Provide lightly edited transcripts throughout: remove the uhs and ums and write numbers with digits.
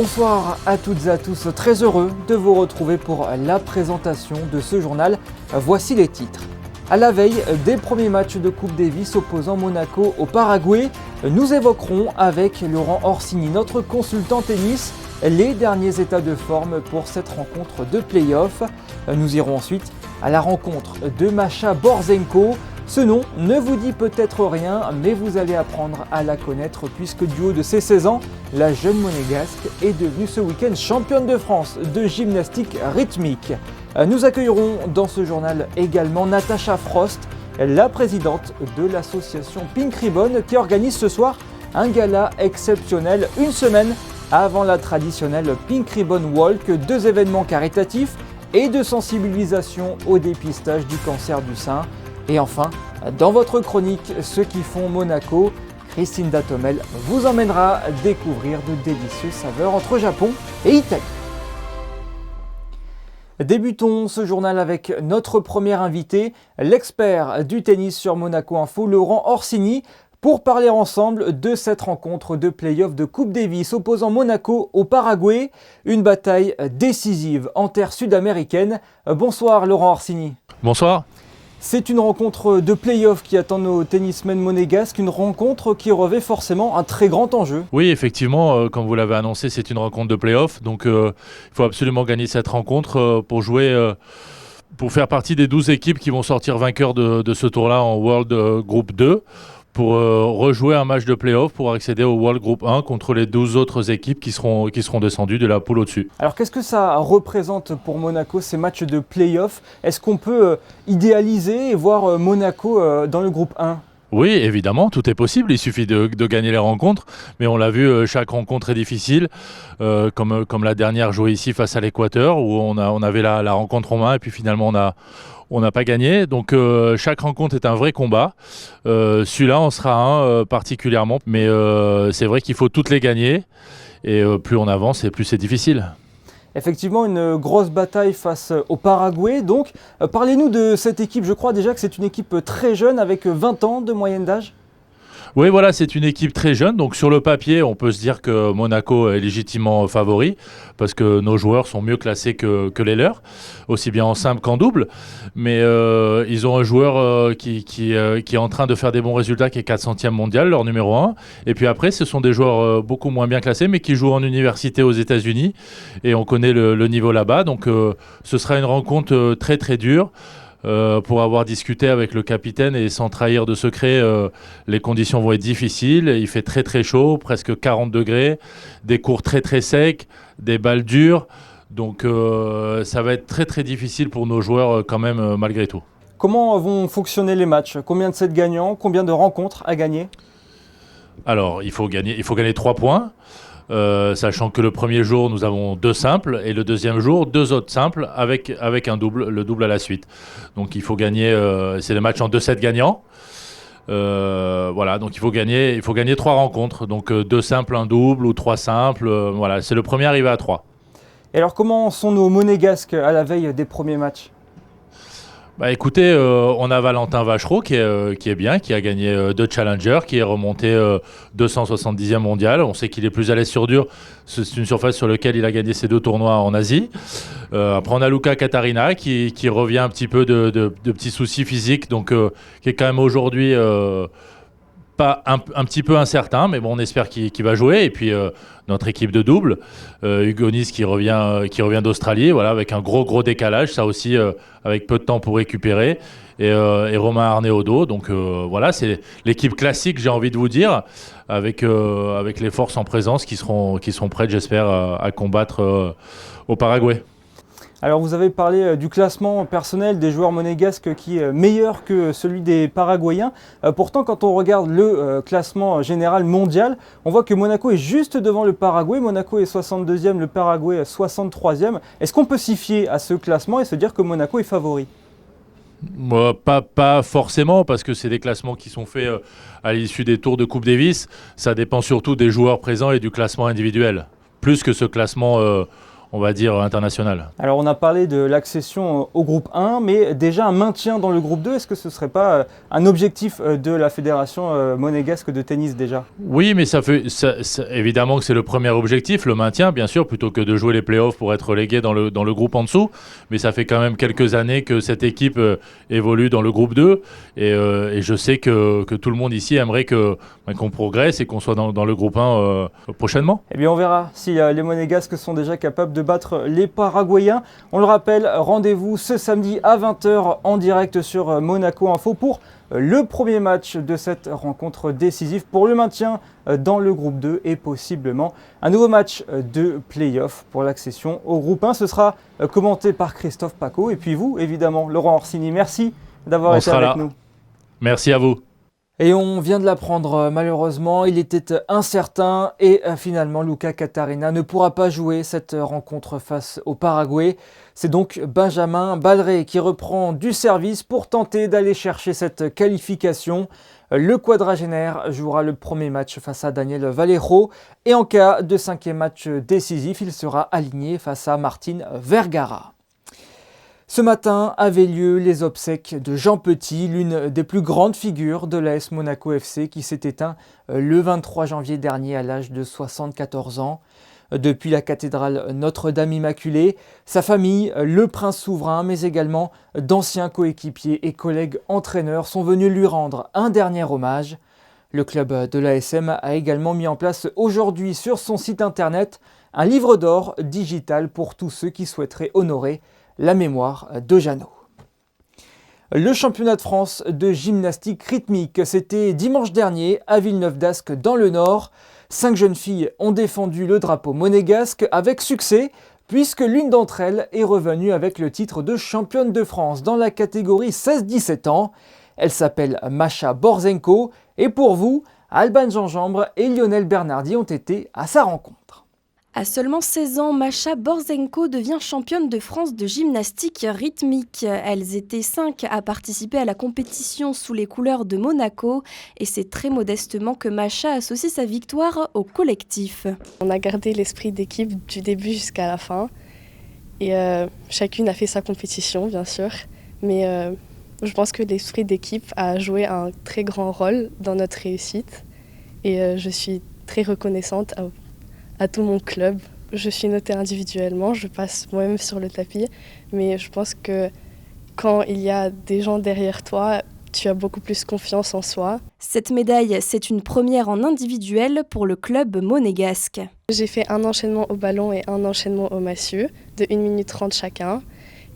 Bonsoir à toutes et à tous, très heureux de vous retrouver pour la présentation de ce journal. Voici les titres. À la veille des premiers matchs de Coupe Davis opposant Monaco au Paraguay, nous évoquerons avec Laurent Orsini, notre consultant tennis, les derniers états de forme pour cette rencontre de play-off. Nous irons ensuite à la rencontre de Masha Borzenko. Ce nom ne vous dit peut-être rien, mais vous allez apprendre à la connaître puisque du haut de ses 16 ans, la jeune monégasque est devenue ce week-end championne de France de gymnastique rythmique. Nous accueillerons dans ce journal également Natacha Frost, la présidente de l'association Pink Ribbon qui organise ce soir un gala exceptionnel une semaine avant la traditionnelle Pink Ribbon Walk, 2 événements caritatifs et de sensibilisation au dépistage du cancer du sein. Et enfin, dans votre chronique Ceux qui font Monaco, Christine Datomel vous emmènera découvrir de délicieuses saveurs entre Japon et Italie. Débutons ce journal avec notre premier invité, l'expert du tennis sur Monaco Info, Laurent Orsini, pour parler ensemble de cette rencontre de play-off de Coupe Davis opposant Monaco au Paraguay, une bataille décisive en terre sud-américaine. Bonsoir Laurent Orsini. Bonsoir. C'est une rencontre de play-off qui attend nos tennismen monégasques, une rencontre qui revêt forcément un très grand enjeu. Oui, effectivement, comme vous l'avez annoncé, c'est une rencontre de play-off, donc il faut absolument gagner cette rencontre pour jouer, pour faire partie des 12 équipes qui vont sortir vainqueurs de ce tour-là en World Group 2, pour rejouer un match de play-off pour accéder au World Group 1 contre les 12 autres équipes qui seront descendues de la poule au-dessus. Alors qu'est-ce que ça représente pour Monaco, ces matchs de play-off? Est-ce qu'on peut idéaliser et voir Monaco dans le groupe 1? Oui, évidemment, tout est possible, il suffit de gagner les rencontres, mais on l'a vu, chaque rencontre est difficile, comme la dernière jouée ici face à l'Équateur, où on avait la rencontre en main et puis finalement on n'a pas gagné, donc chaque rencontre est un vrai combat. Celui-là en sera un particulièrement, mais c'est vrai qu'il faut toutes les gagner, et plus on avance et plus c'est difficile. Effectivement, une grosse bataille face au Paraguay. Donc, parlez-nous de cette équipe. Je crois déjà que c'est une équipe très jeune avec 20 ans de moyenne d'âge. Oui, voilà, c'est une équipe très jeune. Donc, sur le papier, on peut se dire que Monaco est légitimement favori parce que nos joueurs sont mieux classés que les leurs, aussi bien en simple qu'en double. Mais ils ont un joueur qui est en train de faire des bons résultats, qui est 400e mondial, leur numéro 1. Et puis après, ce sont des joueurs beaucoup moins bien classés, mais qui jouent en université aux États-Unis. Et on connaît le niveau là-bas. Donc, ce sera une rencontre très, très dure. Pour avoir discuté avec le capitaine et sans trahir de secret, les conditions vont être difficiles. Il fait très très chaud, presque 40 degrés, des cours très très secs, des balles dures. Donc ça va être très très difficile pour nos joueurs quand même malgré tout. Comment vont fonctionner les matchs? Combien de sets gagnants? Combien de rencontres à gagner? Alors il faut gagner 3 points. Sachant que le premier jour nous avons 2 simples et le deuxième jour 2 autres simples avec un double, le double à la suite. Donc il faut gagner, c'est le match en 2 sets gagnants. Voilà, donc il faut gagner 3 rencontres, donc 2 simples, un double ou 3 simples. Voilà, c'est le premier arrivé à 3. Et alors comment sont nos monégasques à la veille des premiers matchs? Bah écoutez, on a Valentin Vachereau qui est bien, qui a gagné 2 challengers, qui est remonté 270e mondial. On sait qu'il est plus à l'aise sur dur. C'est une surface sur laquelle il a gagné ses 2 tournois en Asie. Après, on a Luca Catarina qui revient un petit peu de petits soucis physiques, donc qui est quand même aujourd'hui pas un petit peu incertain, mais bon, on espère qu'il va jouer. Et puis notre équipe de double, Hugo Nis qui revient d'Australie, voilà, avec un gros décalage, ça aussi avec peu de temps pour récupérer, et Romain Arneaudo. Donc voilà, c'est l'équipe classique, j'ai envie de vous dire, avec les forces en présence qui seront prêtes, j'espère, à combattre au Paraguay. Alors vous avez parlé du classement personnel des joueurs monégasques qui est meilleur que celui des Paraguayens. Pourtant, quand on regarde le classement général mondial, on voit que Monaco est juste devant le Paraguay. Monaco est 62e, le Paraguay est 63e. Est-ce qu'on peut s'y fier à ce classement et se dire que Monaco est favori? Pas forcément, parce que c'est des classements qui sont faits à l'issue des tours de Coupe Davis. Ça dépend surtout des joueurs présents et du classement individuel, plus que ce classement on va dire, international. Alors on a parlé de l'accession au groupe 1, mais déjà un maintien dans le groupe 2, est-ce que ce ne serait pas un objectif de la fédération monégasque de tennis déjà? Oui, mais évidemment que c'est le premier objectif, le maintien, bien sûr, plutôt que de jouer les playoffs pour être relégué dans le groupe en dessous. Mais ça fait quand même quelques années que cette équipe évolue dans le groupe 2. Et je sais que tout le monde ici aimerait qu'on progresse et qu'on soit dans le groupe 1 prochainement. Eh bien on verra si les monégasques sont déjà capables de battre les Paraguayens. On le rappelle, rendez-vous ce samedi à 20h en direct sur Monaco Info pour le premier match de cette rencontre décisive pour le maintien dans le groupe 2 et possiblement un nouveau match de play-off pour l'accession au groupe 1. Ce sera commenté par Christophe Paco et puis vous, évidemment, Laurent Orsini. Merci d'avoir été avec nous. Merci à vous. Et on vient de l'apprendre malheureusement, il était incertain et finalement Luca Catarina ne pourra pas jouer cette rencontre face au Paraguay. C'est donc Benjamin Baldré qui reprend du service pour tenter d'aller chercher cette qualification. Le quadragénaire jouera le premier match face à Daniel Vallejo et en cas de cinquième match décisif, il sera aligné face à Martin Vergara. Ce matin avaient lieu les obsèques de Jean Petit, l'une des plus grandes figures de l'AS Monaco FC qui s'est éteint le 23 janvier dernier à l'âge de 74 ans. Depuis la cathédrale Notre-Dame Immaculée, sa famille, le prince souverain, mais également d'anciens coéquipiers et collègues entraîneurs sont venus lui rendre un dernier hommage. Le club de l'ASM a également mis en place aujourd'hui sur son site internet un livre d'or digital pour tous ceux qui souhaiteraient honorer la mémoire de Jeannot. Le championnat de France de gymnastique rythmique, c'était dimanche dernier à Villeneuve-d'Ascq dans le Nord. 5 jeunes filles ont défendu le drapeau monégasque avec succès puisque l'une d'entre elles est revenue avec le titre de championne de France dans la catégorie 16-17 ans. Elle s'appelle Masha Borzenko et pour vous, Alban Gingembre et Lionel Bernardi ont été à sa rencontre. À seulement 16 ans, Masha Borzenko devient championne de France de gymnastique rythmique. Elles étaient 5 à participer à la compétition sous les couleurs de Monaco et c'est très modestement que Masha associe sa victoire au collectif. On a gardé l'esprit d'équipe du début jusqu'à la fin et chacune a fait sa compétition bien sûr, mais je pense que l'esprit d'équipe a joué un très grand rôle dans notre réussite et je suis très reconnaissante à tout mon club. Je suis notée individuellement, je passe moi-même sur le tapis, mais je pense que quand il y a des gens derrière toi, tu as beaucoup plus confiance en soi. Cette médaille, c'est une première en individuel pour le club monégasque. J'ai fait un enchaînement au ballon et un enchaînement au massue, de 1 minute 30 chacun.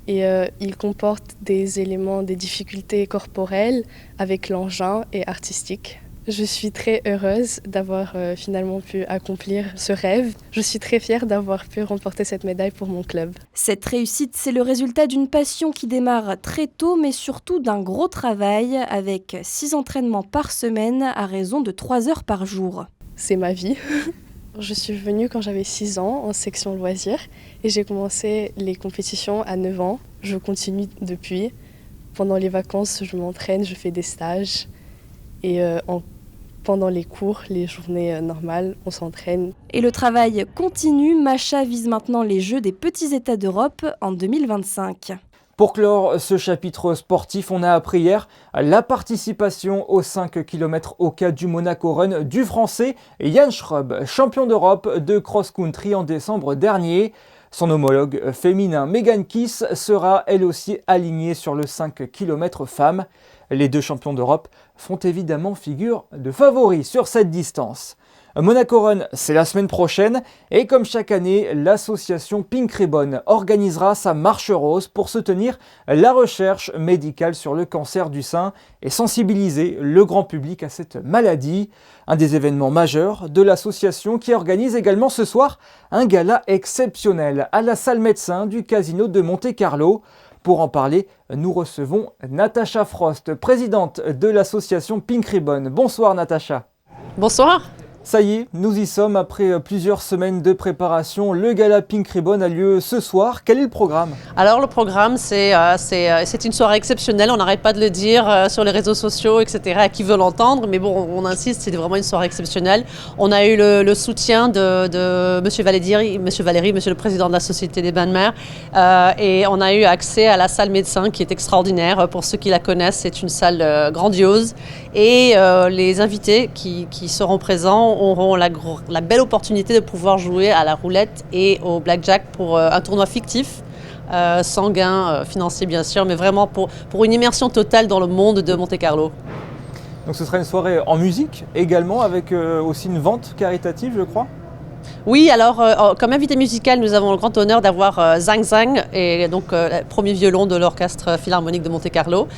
Et il comporte des éléments, des difficultés corporelles avec l'engin et artistique. Je suis très heureuse d'avoir finalement pu accomplir ce rêve. Je suis très fière d'avoir pu remporter cette médaille pour mon club. Cette réussite, c'est le résultat d'une passion qui démarre très tôt, mais surtout d'un gros travail, avec 6 entraînements par semaine à raison de 3 heures par jour. C'est ma vie. Je suis venue quand j'avais 6 ans en section loisirs et j'ai commencé les compétitions à 9 ans. Je continue depuis. Pendant les vacances, je m'entraîne, je fais des stages et pendant les cours, les journées normales, on s'entraîne. Et le travail continue. Masha vise maintenant les Jeux des petits États d'Europe en 2025. Pour clore ce chapitre sportif, on a appris hier la participation aux 5 km au cas du Monaco Run du Français Yann Schrub, champion d'Europe de cross-country en décembre dernier. Son homologue féminin Megan Kiss sera elle aussi alignée sur le 5 km femmes. Les deux champions d'Europe font évidemment figure de favoris sur cette distance. Monaco Run, c'est la semaine prochaine et comme chaque année, l'association Pink Ribbon organisera sa marche rose pour soutenir la recherche médicale sur le cancer du sein et sensibiliser le grand public à cette maladie. Un des événements majeurs de l'association qui organise également ce soir un gala exceptionnel à la salle médecin du casino de Monte-Carlo. Pour en parler, nous recevons Natacha Frost, présidente de l'association Pink Ribbon. Bonsoir Natacha. Bonsoir. Ça y est, nous y sommes après plusieurs semaines de préparation. Le gala Pink Ribbon a lieu ce soir. Quel est le programme? Alors le programme, c'est une soirée exceptionnelle. On n'arrête pas de le dire sur les réseaux sociaux, etc. À qui veut l'entendre, mais bon, on insiste, c'est vraiment une soirée exceptionnelle. On a eu le soutien de Monsieur Valéry, Monsieur le président de la Société des bains de mer, et on a eu accès à la salle médecin qui est extraordinaire. Pour ceux qui la connaissent, c'est une salle grandiose. Et les invités qui seront présents auront la belle opportunité de pouvoir jouer à la roulette et au blackjack pour un tournoi fictif, sans gain financier bien sûr, mais vraiment pour une immersion totale dans le monde de Monte-Carlo. Donc ce sera une soirée en musique également, avec aussi une vente caritative, je crois. Oui, alors comme invité musical, nous avons le grand honneur d'avoir Zhang Zhang, et donc premier violon de l'orchestre philharmonique de Monte-Carlo,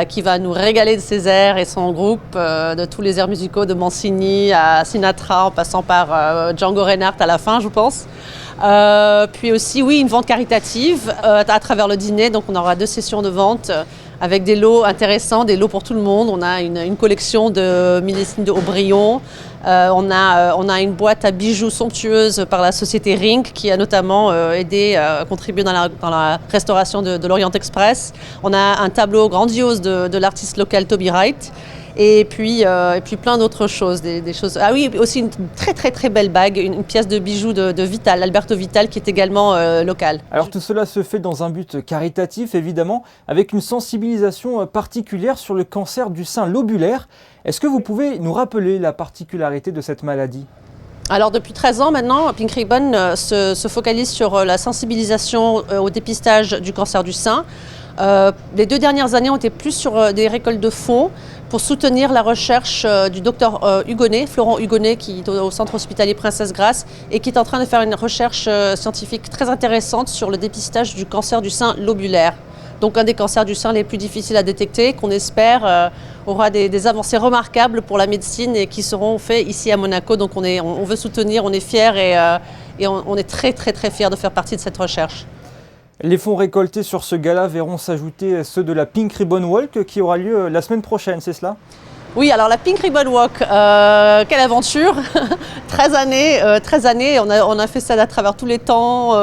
qui va nous régaler de ses airs et son groupe, de tous les airs musicaux de Mancini à Sinatra, en passant par Django Reinhardt à la fin, je pense. Puis aussi, oui, une vente caritative à travers le dîner. Donc on aura 2 sessions de vente avec des lots intéressants, des lots pour tout le monde. On a une collection de millésime de Aubryon. On a une boîte à bijoux somptueuse par la société Ring qui a notamment aidé à contribuer dans la restauration de l'Orient Express. On a un tableau grandiose de l'artiste local Toby Wright. Et puis plein d'autres choses, des choses. Ah oui, aussi une très très très belle bague, une pièce de bijoux de Vital, Alberto Vital, qui est également local. Alors tout cela se fait dans un but caritatif, évidemment, avec une sensibilisation particulière sur le cancer du sein lobulaire. Est-ce que vous pouvez nous rappeler la particularité de cette maladie ? Alors depuis 13 ans maintenant, Pink Ribbon se focalise sur la sensibilisation au dépistage du cancer du sein. Les 2 dernières années ont été plus sur des récoltes de fonds pour soutenir la recherche du docteur Hugonnet, Florent Hugonnet, qui est au centre hospitalier Princesse Grasse et qui est en train de faire une recherche scientifique très intéressante sur le dépistage du cancer du sein lobulaire. Donc un des cancers du sein les plus difficiles à détecter, qu'on espère aura des avancées remarquables pour la médecine et qui seront faits ici à Monaco. Donc on veut soutenir, on est fiers et on est très très très fiers de faire partie de cette recherche. Les fonds récoltés sur ce gala verront s'ajouter ceux de la Pink Ribbon Walk qui aura lieu la semaine prochaine, c'est cela ? Oui, alors la Pink Ribbon Walk, quelle aventure. 13 années, on a fait ça à travers tous les temps,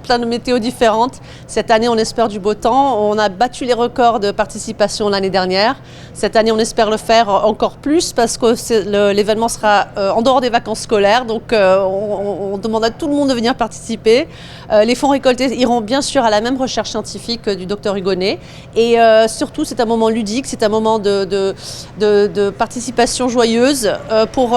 plein de météos différentes. Cette année, on espère du beau temps. On a battu les records de participation l'année dernière. Cette année, on espère le faire encore plus parce que l'événement sera en dehors des vacances scolaires. Donc, on demande à tout le monde de venir participer. Les fonds récoltés iront bien sûr à la même recherche scientifique du docteur Hugonnet. Et surtout, c'est un moment ludique, c'est un moment de participation joyeuse pour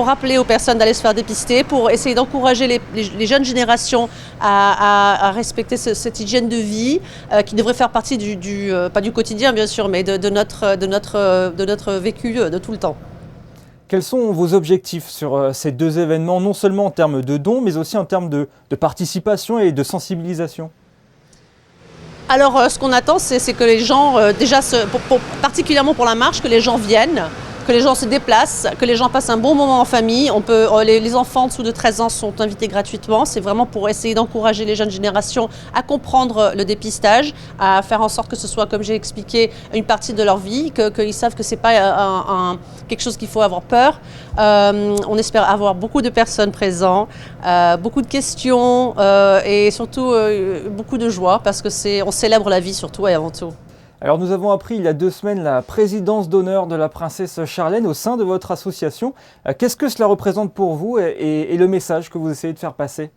rappeler aux personnes d'aller se faire dépister, pour essayer d'encourager les jeunes générations à respecter cette hygiène de vie qui devrait faire partie pas du quotidien bien sûr, mais de notre vécu de tout le temps. Quels sont vos objectifs sur ces 2 événements, non seulement en termes de dons, mais aussi en termes de participation et de sensibilisation ? Alors, ce qu'on attend, c'est que les gens, déjà, particulièrement pour la marche, que les gens viennent, que les gens se déplacent, que les gens passent un bon moment en famille. Les enfants en dessous de 13 ans sont invités gratuitement. C'est vraiment pour essayer d'encourager les jeunes générations à comprendre le dépistage, à faire en sorte que ce soit, comme j'ai expliqué, une partie de leur vie, qu'ils savent que ce n'est pas quelque chose qu'il faut avoir peur. On espère avoir beaucoup de personnes présentes, beaucoup de questions et surtout beaucoup de joie parce que on célèbre la vie surtout et avant tout. Alors nous avons appris il y a 2 semaines la présidence d'honneur de la princesse Charlène au sein de votre association. Qu'est-ce que cela représente pour vous et le message que vous essayez de faire passer ?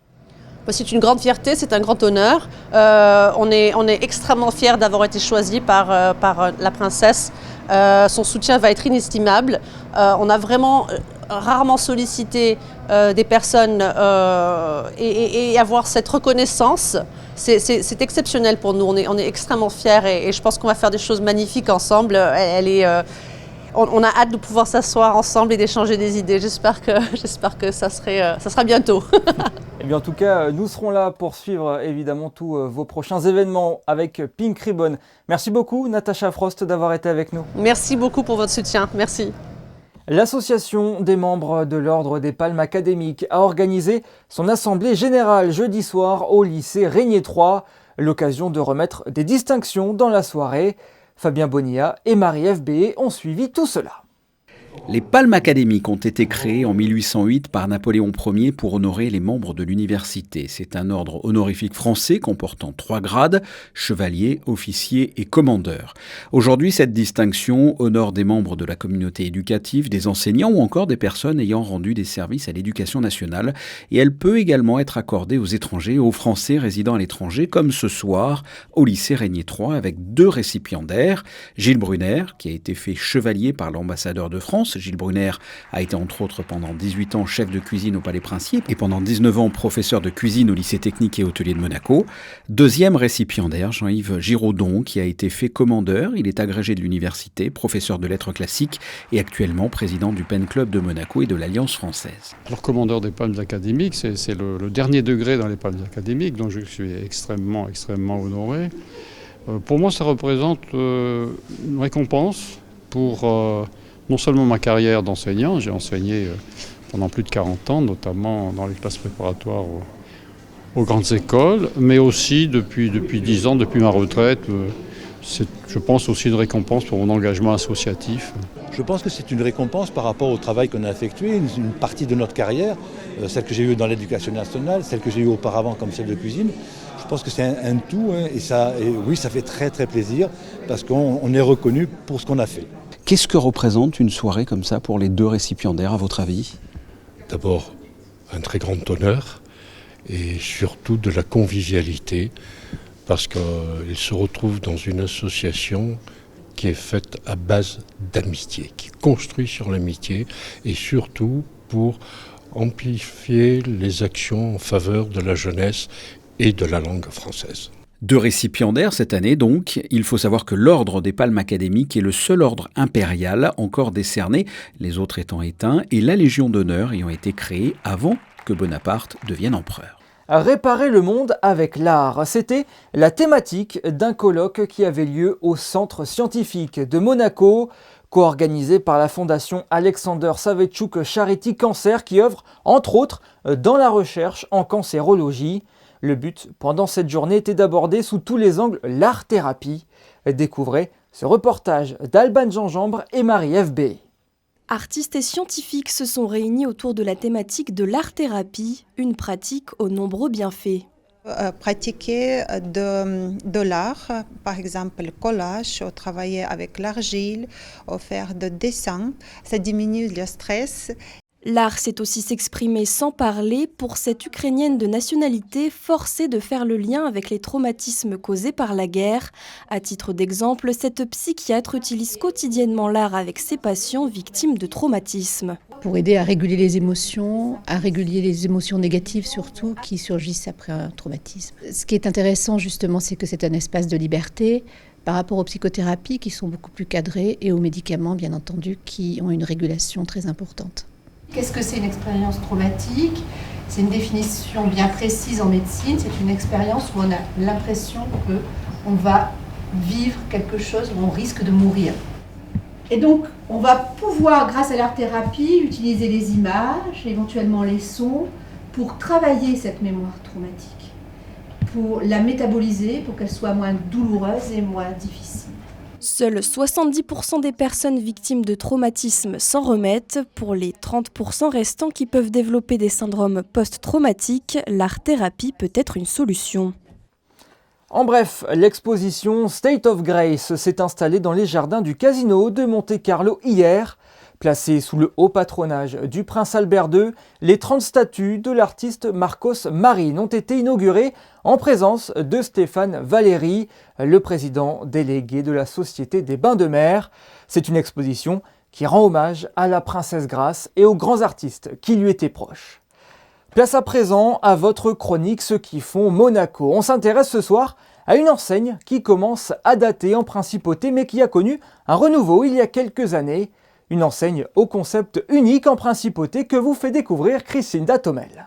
C'est une grande fierté, c'est un grand honneur. On est extrêmement fiers d'avoir été choisis par la princesse. Son soutien va être inestimable. On a vraiment rarement sollicité des personnes et avoir cette reconnaissance. C'est exceptionnel pour nous, on est extrêmement fiers et je pense qu'on va faire des choses magnifiques ensemble. On a hâte de pouvoir s'asseoir ensemble et d'échanger des idées. J'espère que ça sera bientôt. Eh bien, en tout cas, nous serons là pour suivre évidemment tous vos prochains événements avec Pink Ribbon. Merci beaucoup Natacha Frost d'avoir été avec nous. Merci beaucoup pour votre soutien, merci. L'association des membres de l'Ordre des Palmes académiques a organisé son assemblée générale jeudi soir au lycée Régnier 3, l'occasion de remettre des distinctions dans la soirée. Fabien Bonilla et Marie-Ève Béé ont suivi tout cela. Les palmes académiques ont été créées en 1808 par Napoléon Ier pour honorer les membres de l'université. C'est un ordre honorifique français comportant 3 grades, chevalier, officier et commandeur. Aujourd'hui, cette distinction honore des membres de la communauté éducative, des enseignants ou encore des personnes ayant rendu des services à l'éducation nationale. Et elle peut également être accordée aux étrangers et aux Français résidant à l'étranger, comme ce soir au lycée Régnier III avec 2 récipiendaires. Gilles Brunner, qui a été fait chevalier par l'ambassadeur de France. Gilles Brunner a été entre autres pendant 18 ans chef de cuisine au Palais Princier et pendant 19 ans professeur de cuisine au lycée technique et hôtelier de Monaco. 2e récipiendaire, Jean-Yves Giraudon, qui a été fait commandeur. Il est agrégé de l'université, professeur de lettres classiques et actuellement président du Pen Club de Monaco et de l'Alliance française. Alors, commandeur des palmes académiques, c'est le dernier degré dans les palmes académiques, dont je suis extrêmement honoré. Pour moi, ça représente une récompense pour non seulement ma carrière d'enseignant, j'ai enseigné pendant plus de 40 ans, notamment dans les classes préparatoires aux grandes écoles, mais aussi depuis 10 ans, depuis ma retraite, c'est, je pense, aussi une récompense pour mon engagement associatif. Je pense que c'est une récompense par rapport au travail qu'on a effectué, une partie de notre carrière, celle que j'ai eue dans l'éducation nationale, celle que j'ai eue auparavant comme chef de cuisine. Je pense que c'est un tout, hein, et oui, ça fait très très plaisir parce qu'on est reconnu pour ce qu'on a fait. Qu'est-ce que représente une soirée comme ça pour les 2 récipiendaires, à votre avis ? D'abord, un très grand honneur et surtout de la convivialité parce qu'ils se retrouvent dans une association qui est faite à base d'amitié, qui construit sur l'amitié et surtout pour amplifier les actions en faveur de la jeunesse et de la langue française. 2 récipiendaires cette année donc. Il faut savoir que l'ordre des palmes académiques est le seul ordre impérial encore décerné, les autres étant éteints, et la Légion d'honneur ayant été créée avant que Bonaparte devienne empereur. Réparer le monde avec l'art, c'était la thématique d'un colloque qui avait lieu au Centre scientifique de Monaco, co-organisé par la fondation Alexander Savetchouk Charity Cancer qui œuvre entre autres dans la recherche en cancérologie. Le but, pendant cette journée, était d'aborder sous tous les angles l'art-thérapie. Découvrez ce reportage d'Alban Gingembre et Marie-Ève B. Artistes et scientifiques se sont réunis autour de la thématique de l'art-thérapie, une pratique aux nombreux bienfaits. Pratiquer de l'art, par exemple le collage, travailler avec l'argile, faire des dessins, ça diminue le stress. L'art sait aussi s'exprimer sans parler pour cette Ukrainienne de nationalité forcée de faire le lien avec les traumatismes causés par la guerre. À titre d'exemple, cette psychiatre utilise quotidiennement l'art avec ses patients victimes de traumatismes. Pour aider à réguler les émotions négatives surtout qui surgissent après un traumatisme. Ce qui est intéressant justement, c'est que c'est un espace de liberté par rapport aux psychothérapies qui sont beaucoup plus cadrées et aux médicaments bien entendu qui ont une régulation très importante. Qu'est-ce que c'est une expérience traumatique ? C'est une définition bien précise en médecine. C'est une expérience où on a l'impression qu'on va vivre quelque chose, où on risque de mourir. Et donc, on va pouvoir, grâce à l'art-thérapie, utiliser les images, éventuellement les sons, pour travailler cette mémoire traumatique, pour la métaboliser, pour qu'elle soit moins douloureuse et moins difficile. Seuls 70% des personnes victimes de traumatisme s'en remettent. Pour les 30% restants qui peuvent développer des syndromes post-traumatiques, l'art-thérapie peut être une solution. En bref, l'exposition State of Grace s'est installée dans les jardins du Casino de Monte-Carlo hier. Placées sous le haut patronage du prince Albert II, les 30 statues de l'artiste Marcos Marín ont été inaugurées en présence de Stéphane Valéry, le président délégué de la Société des Bains de Mer. C'est une exposition qui rend hommage à la princesse Grace et aux grands artistes qui lui étaient proches. Place à présent à votre chronique Ceux qui font Monaco. On s'intéresse ce soir à une enseigne qui commence à dater en principauté mais qui a connu un renouveau il y a quelques années. Une enseigne au concept unique en principauté que vous fait découvrir Christine Datomel.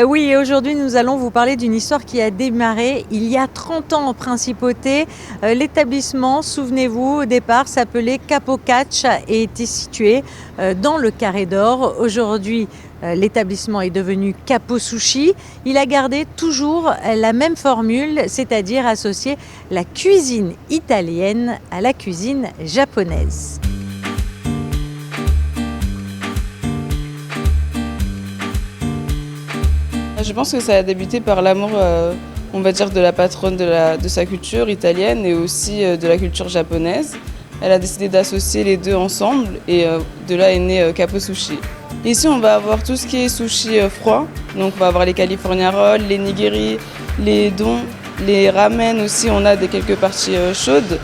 Oui, et aujourd'hui nous allons vous parler d'une histoire qui a démarré il y a 30 ans en principauté. L'établissement, souvenez-vous, au départ s'appelait Capo Catch et était situé dans le Carré d'Or. Aujourd'hui, l'établissement est devenu Capo Sushi. Il a gardé toujours la même formule, c'est-à-dire associer la cuisine italienne à la cuisine japonaise. Je pense que ça a débuté par l'amour, on va dire, de la patronne de sa culture italienne et aussi de la culture japonaise. Elle a décidé d'associer les deux ensemble et de là est né Capo Sushi. Ici, on va avoir tout ce qui est sushi froid. Donc, on va avoir les California Rolls, les nigiri, les dons, les ramen aussi. On a quelques parties chaudes.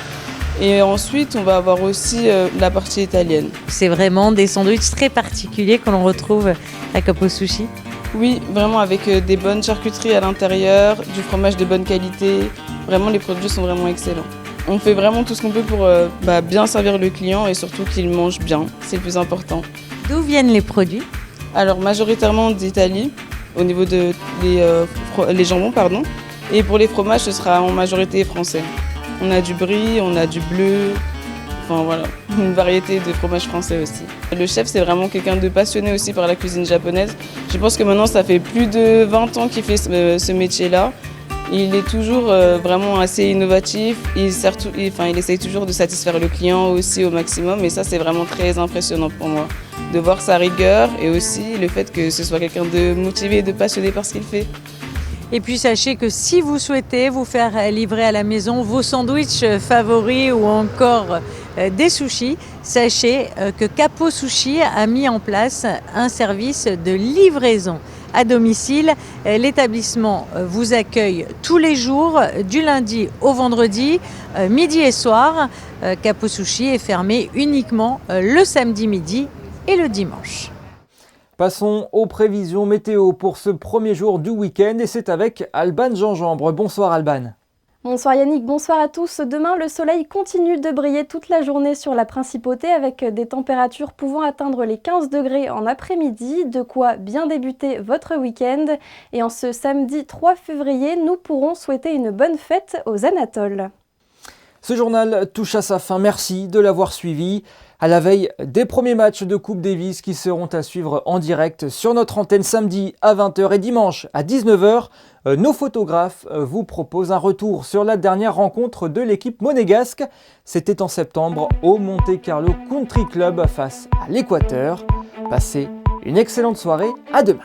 Et ensuite, on va avoir aussi la partie italienne. C'est vraiment des sandwichs très particuliers que l'on retrouve à Capo Sushi. Oui, vraiment avec des bonnes charcuteries à l'intérieur, du fromage de bonne qualité. Vraiment, les produits sont vraiment excellents. On fait vraiment tout ce qu'on peut pour bien servir le client et surtout qu'il mange bien. C'est le plus important. D'où viennent les produits? Alors majoritairement d'Italie, au niveau les jambons, pardon. Et pour les fromages, ce sera en majorité français. On a du brie, on a du bleu, enfin voilà, une variété de fromages français aussi. Le chef, c'est vraiment quelqu'un de passionné aussi par la cuisine japonaise. Je pense que maintenant, ça fait plus de 20 ans qu'il fait ce métier-là. Il est toujours vraiment assez innovatif, il essaye toujours de satisfaire le client aussi au maximum et ça c'est vraiment très impressionnant pour moi. De voir sa rigueur et aussi le fait que ce soit quelqu'un de motivé et de passionné par ce qu'il fait. Et puis sachez que si vous souhaitez vous faire livrer à la maison vos sandwichs favoris ou encore des sushis, sachez que Capo Sushi a mis en place un service de livraison à domicile. L'établissement vous accueille tous les jours, du lundi au vendredi, midi et soir. Capo Sushi est fermé uniquement le samedi midi et le dimanche. Passons aux prévisions météo pour ce premier jour du week-end et c'est avec Alban Gingembre. Bonsoir Alban. Bonsoir Yannick, bonsoir à tous. Demain, le soleil continue de briller toute la journée sur la principauté avec des températures pouvant atteindre les 15 degrés en après-midi, de quoi bien débuter votre week-end. Et en ce samedi 3 février, nous pourrons souhaiter une bonne fête aux Anatoles. Ce journal touche à sa fin, merci de l'avoir suivi. À la veille des premiers matchs de Coupe Davis qui seront à suivre en direct sur notre antenne samedi à 20h et dimanche à 19h, nos photographes vous proposent un retour sur la dernière rencontre de l'équipe monégasque. C'était en septembre au Monte Carlo Country Club face à l'Équateur. Passez une excellente soirée, à demain.